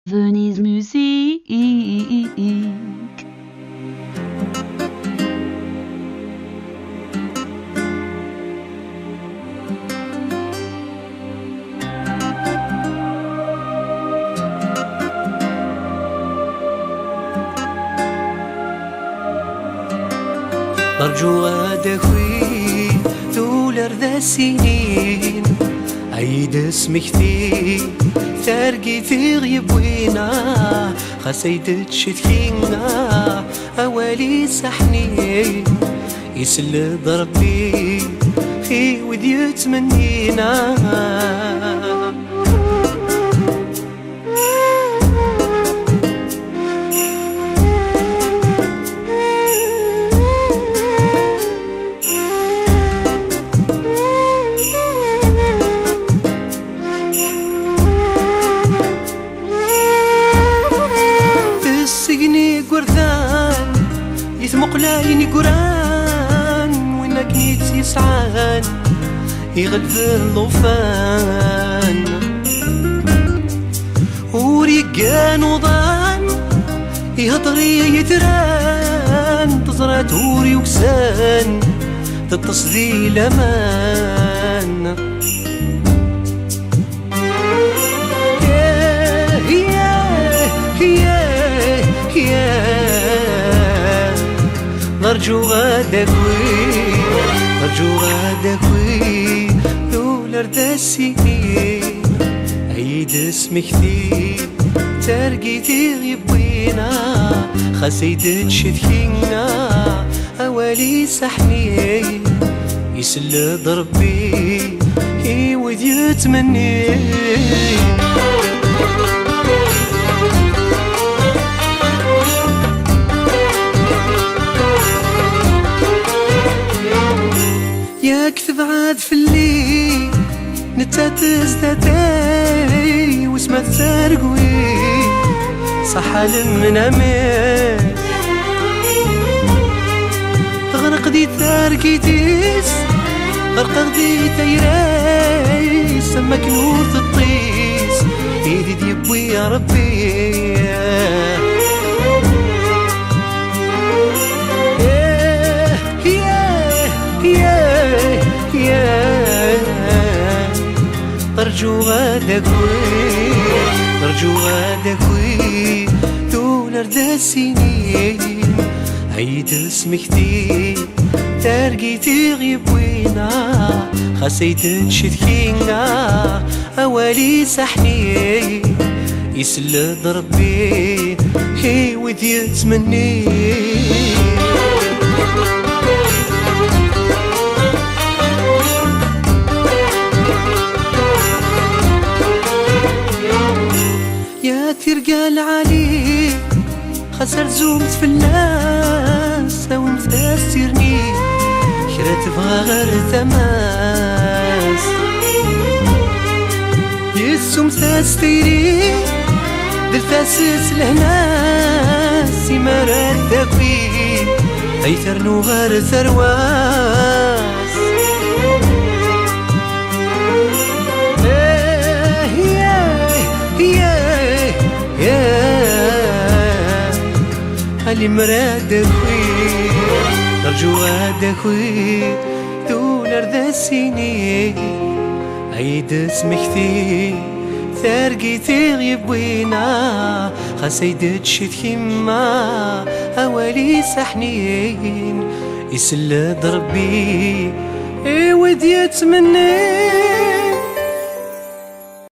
Venise Musique. نرجو غدا خوي دولار ذا السنين عيد اسمك ثي تارقي في غيب وينا خسيدت شتكينا أولي سحنين يسل ضربي خي ودي تمنينا قرذان يثمق لايني قران وينك نيت يسعان يغلب اللوفان وريقان وضان يهضري يتران تزرع توري وكسان تتصدي لمان نرجو غدا خوي نرجو غدا خوي دولار ذا السنين عيد اسمك ثي تارقي تغيب وينا خسيدت شتكينا أولي سحنين يسل ضربي ودي يتمني يكتب عاد في الليل نتاتز تاتي واسمها تسارقوي صحال من أمين غرق دي تاركيتيس غرق دي تيريس سما كنوث الطيس ايدي ديبوي يا ربي نرجو غدا خوي نرجو غدا خوي دولار ذا السنين عيد اسمك ثي تارقي تغيب وينا خسيت شتكينا أولي سحنين يسل ضربي ودي يتمني ترقال علي خسر زومت في الناس او متأثرني كرا تبغى غير تماس يسوم تستيري دلتاسس لهناس يمارات داكوي ايترنو غير ثرواس اللي مراد خوي نرجو غدا خوي دولار ذا السنين عيد اسمك ثي تارقي تغيب وينا خسيدت شتكيما أولي سحنين يسل ضربي ودي يتمني